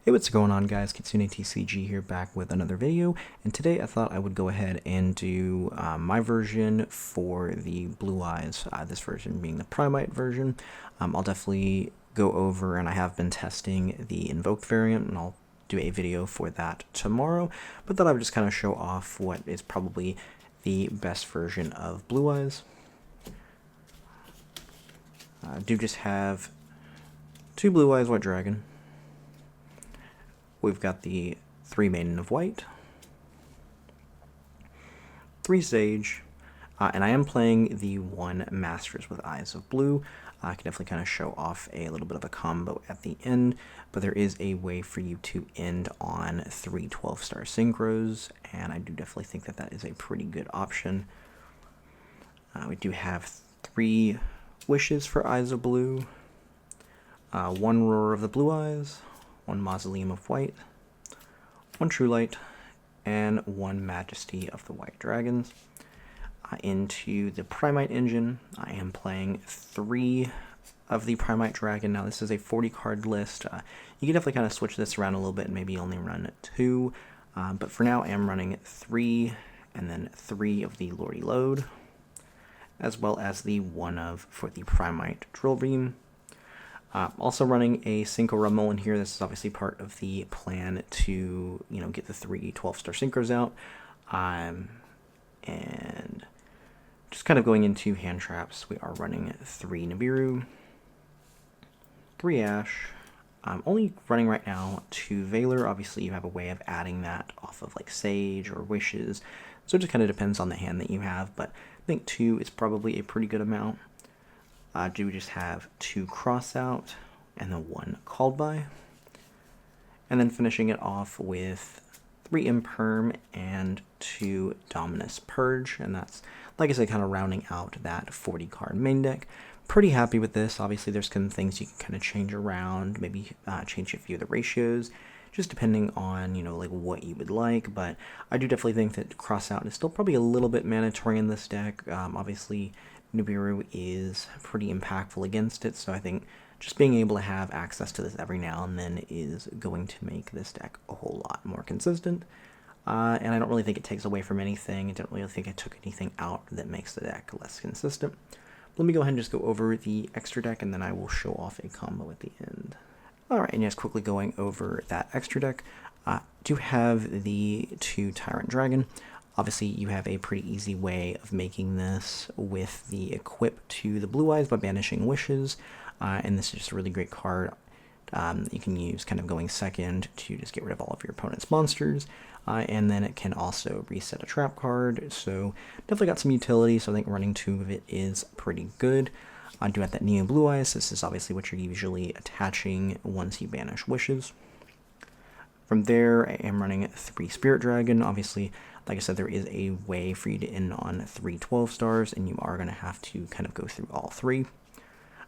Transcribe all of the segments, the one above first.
Hey, what's going on, guys? Kitsune TCG here, back with another video, and today I thought I would go ahead and do my version for the Blue Eyes, this version being the Primite version. I'll definitely go over, and I have been testing the Invoked variant, and I'll do a video for that tomorrow, but thought I would just kind of show off what is probably the best version of Blue Eyes. I do just have two Blue Eyes White Dragon. We've got the 3 Maiden of White, 3 Sage, and I am playing the 1 Masters with Eyes of Blue. I can definitely kind of show off a little bit of a combo at the end, but there is a way for you to end on 3 12-star synchros, and I do definitely think that that is a pretty good option. We do have 3 Wishes for Eyes of Blue, 1 Roar of the Blue Eyes, 1 Mausoleum of White, 1 True Light, and 1 Majesty of the White Dragons. Into the Primite engine, I am playing 3 of the Primite Dragon. Now, this is a 40-card list. You can definitely kind of switch this around a little bit and maybe only run 2. But for now, I am running 3 and then 3 of the Lordy Load, as well as the 1 of for the Primite Drill Beam. Also running a Synchro Rumble in here. This is obviously part of the plan to, get the 3 12-star synchros out. And just kind of going into hand traps, we are running 3 Nibiru, 3 Ash. I'm only running right now 2 Veiler. Obviously, you have a way of adding that off of like Sage or Wishes. So it just kind of depends on the hand that you have, but I think 2 is probably a pretty good amount. Do we just have 2 Cross Out and then 1 Called By, and then finishing it off with 3 Imperm and 2 Dominus Purge, and that's, like I said, kind of rounding out that 40-card main deck. Pretty happy with this. Obviously, there's some things you can kind of change around, maybe change a few of the ratios, just depending on, like what you would like, but I do definitely think that Cross Out is still probably a little bit mandatory in this deck. Obviously, Nibiru is pretty impactful against it, so I think just being able to have access to this every now and then is going to make this deck a whole lot more consistent. And I don't really think it takes away from anything. I don't really think I took anything out that makes the deck less consistent. Let me go ahead and just go over the extra deck, and then I will show off a combo at the end. Alright, and just quickly going over that extra deck, do have the 2 Tyrant Dragon. Obviously, you have a pretty easy way of making this with the equip to the Blue Eyes by banishing Wishes, and this is just a really great card. You can use kind of going second to just get rid of all of your opponent's monsters, and then it can also reset a trap card, so definitely got some utility, so I think running 2 of it is pretty good. I do have that Neo Blue Eyes. This is obviously what you're usually attaching once you banish Wishes. From there, I am running 3 Spirit Dragon. Obviously, like I said, there is a way for you to end on 3 12-stars, and you are going to have to kind of go through all 3.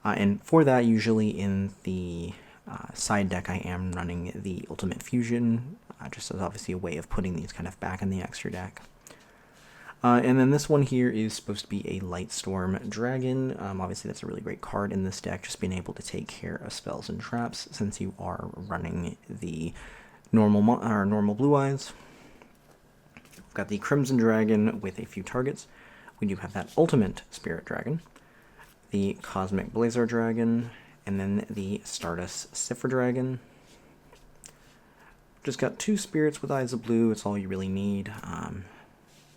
And for that, usually in the side deck, I am running the Ultimate Fusion, just as obviously a way of putting these kind of back in the extra deck. And then this one here is supposed to be a Lightstorm Dragon. Obviously, that's a really great card in this deck, just being able to take care of spells and traps since you are running the normal Blue Eyes. We've got the Crimson Dragon with a few targets. We do have that Ultimate Spirit Dragon, the Cosmic Blazar Dragon, and then the Stardust Cipher Dragon. Just got 2 Spirits with Eyes of Blue. It's all you really need.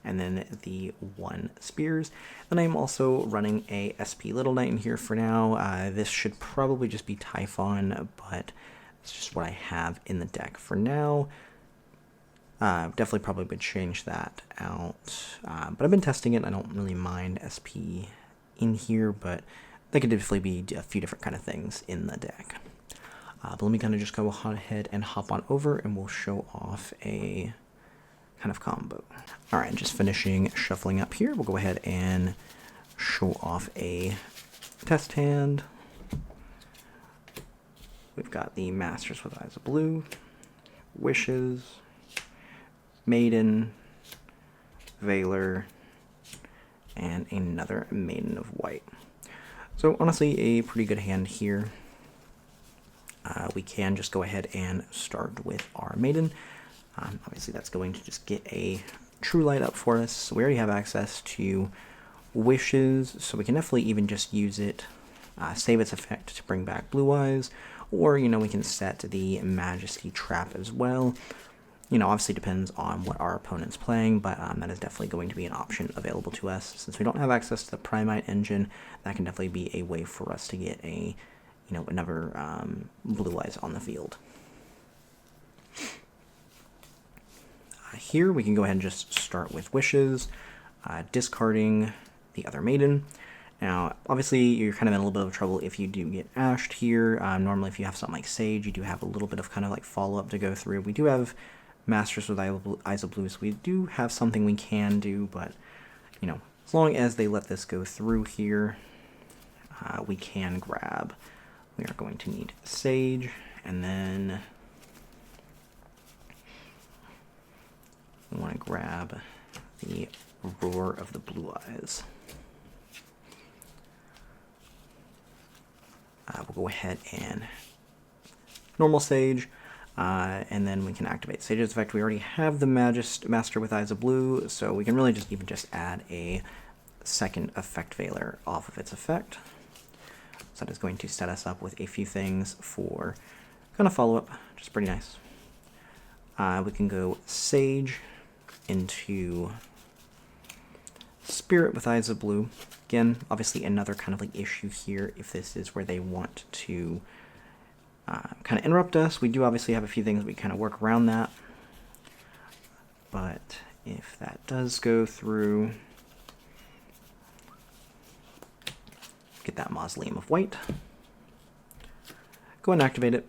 And then the 1 Spears. Then I'm also running a SP Little Knight in here for now. This should probably just be Typhon, but it's just what I have in the deck for now. Definitely probably would change that out. But I've been testing it. I don't really mind SP in here, but there could definitely be a few different kind of things in the deck. But let me kind of just go ahead and hop on over, and we'll show off a kind of combo. Alright, just finishing shuffling up here, we'll go ahead and show off a test hand. We've got the Masters with Eyes of Blue, Wishes, Maiden, Veiler, and another Maiden of White. So honestly, a pretty good hand here. we can just go ahead and start with our maiden. Obviously that's going to just get a true light up for us. So we already have access to wishes, so we can definitely even just use it, save its effect to bring back blue eyes, or we can set the majesty trap as well. Obviously depends on what our opponent's playing, but that is definitely going to be an option available to us. Since we don't have access to the Primite engine, that can definitely be a way for us to get a another blue eyes on the field. Here we can go ahead and just start with wishes, discarding the other maiden. Now, obviously, you're kind of in a little bit of trouble if you do get ashed here. Normally, if you have something like Sage, you do have a little bit of kind of like follow-up to go through. We do have Masters with Eyes of Blue, so we do have something we can do, but, as long as they let this go through here, we can grab. We are going to need Sage, and then we want to grab the Roar of the Blue Eyes. We'll go ahead and normal Sage, and then we can activate Sage's effect. We already have the Master with Eyes of Blue, so we can really just add a second effect Veiler off of its effect. So that is going to set us up with a few things for kind of follow-up, which is pretty nice. We can go Sage into Spirit with Eyes of Blue. Again, obviously another kind of like issue here if this is where they want to kind of interrupt us. We do obviously have a few things we kind of work around that. But if that does go through, get that Mausoleum of White. Go ahead and activate it.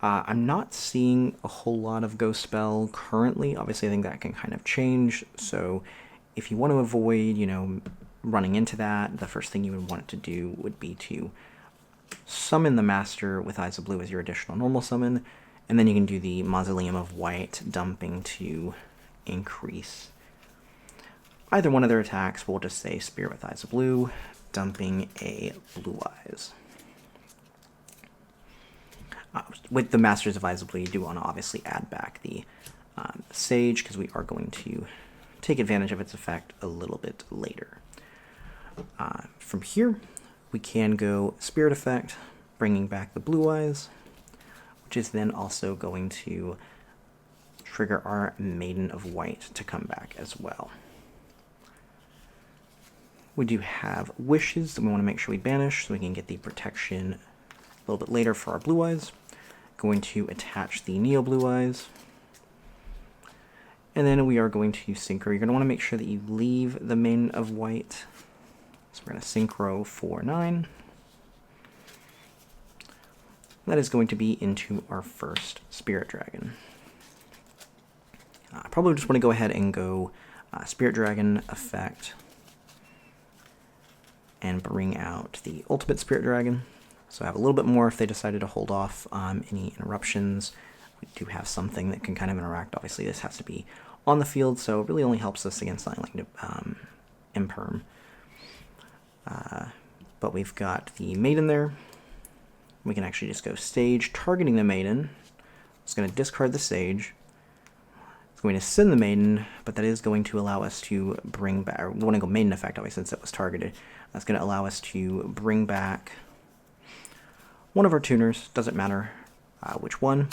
I'm not seeing a whole lot of Ghost Spell currently. Obviously, I think that can kind of change. So if you want to avoid, running into that, the first thing you would want to do would be to summon the Master with Eyes of Blue as your additional normal summon, and then you can do the Mausoleum of White dumping to increase either one of their attacks. We'll just say Spirit with Eyes of Blue, dumping a Blue Eyes. With the Masters of Eyes of Blue, you do want to obviously add back the Sage, because we are going to take advantage of its effect a little bit later. From here, we can go Spirit Effect, bringing back the Blue Eyes, which is then also going to trigger our Maiden of White to come back as well. We do have Wishes that we want to make sure we banish so we can get the protection a little bit later for our Blue Eyes. Going to attach the Neo Blue Eyes. And then we are going to Synchro. You're going to want to make sure that you leave the Maiden of White. So we're going to Synchro for 9. That is going to be into our first Spirit Dragon. I probably just want to go ahead and go Spirit Dragon effect and bring out the Ultimate Spirit Dragon. So I have a little bit more if they decided to hold off any interruptions. We do have something that can kind of interact. Obviously, this has to be on the field, so it really only helps us against something like Imperm. But we've got the Maiden there. We can actually just go Sage, targeting the Maiden. It's going to discard the Sage. It's going to send the Maiden, but that is going to allow us to bring back... We want to go Maiden effect, obviously, since it was targeted. That's going to allow us to bring back one of our tuners. Doesn't matter which one.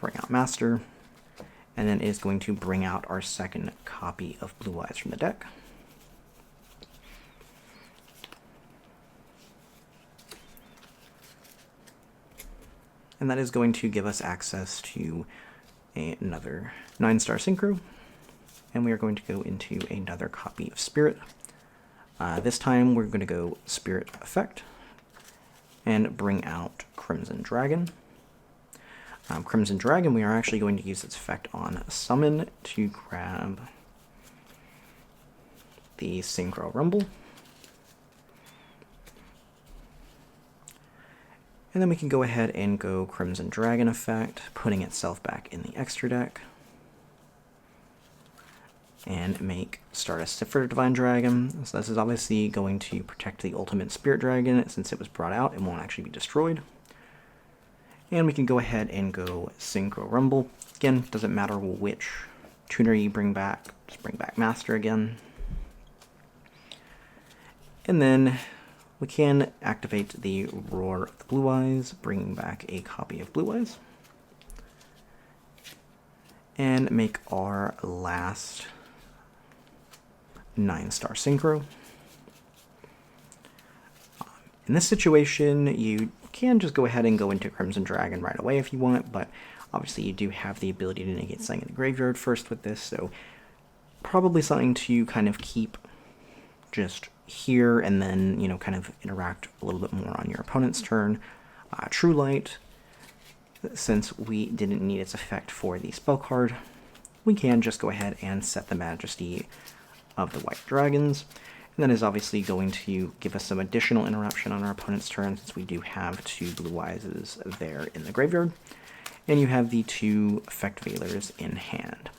Bring out Master. And then it is going to bring out our second copy of Blue Eyes from the deck. And that is going to give us access to another 9-star Synchro. And we are going to go into another copy of Spirit. This time we're going to go Spirit Effect and bring out Crimson Dragon. Crimson Dragon, we are actually going to use its effect on Summon to grab the Synchro Rumble. And then we can go ahead and go Crimson Dragon effect, putting itself back in the extra deck. And make Stardust for Divine Dragon. So this is obviously going to protect the Ultimate Spirit Dragon. Since it was brought out, it won't actually be destroyed. And we can go ahead and go Synchro Rumble. Again, doesn't matter which tuner you bring back, just bring back Master again. And then we can activate the Roar of the Blue Eyes, bringing back a copy of Blue Eyes. And make our last 9-star Synchro. In this situation, you can just go ahead and go into Crimson Dragon right away if you want, but obviously you do have the ability to negate something in the graveyard first with this, so probably something to kind of keep just here and then, you know, kind of interact a little bit more on your opponent's turn. True Light, since we didn't need its effect for the spell card, we can just go ahead and set the Majesty of the White Dragons. And that is obviously going to give us some additional interruption on our opponent's turn, since we do have 2 Blue Eyes there in the graveyard. And you have the 2 Effect Veilers in hand.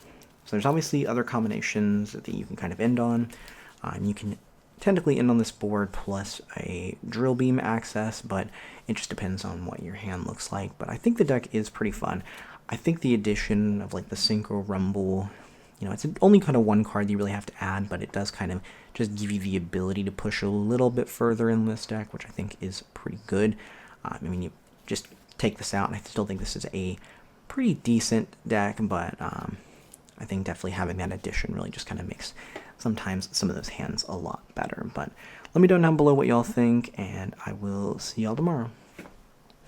So there's obviously other combinations that you can kind of end on. You can technically end on this board plus a Drill Beam access, but it just depends on what your hand looks like. But I think the deck is pretty fun. I think the addition of like the Synchro Rumble, you know, it's only kind of one card that you really have to add, but it does kind of just give you the ability to push a little bit further in this deck, which I think is pretty good. I mean, you just take this out, and I still think this is a pretty decent deck, but I think definitely having that addition really just kind of makes sometimes some of those hands a lot better. But let me know down below what y'all think, and I will see y'all tomorrow.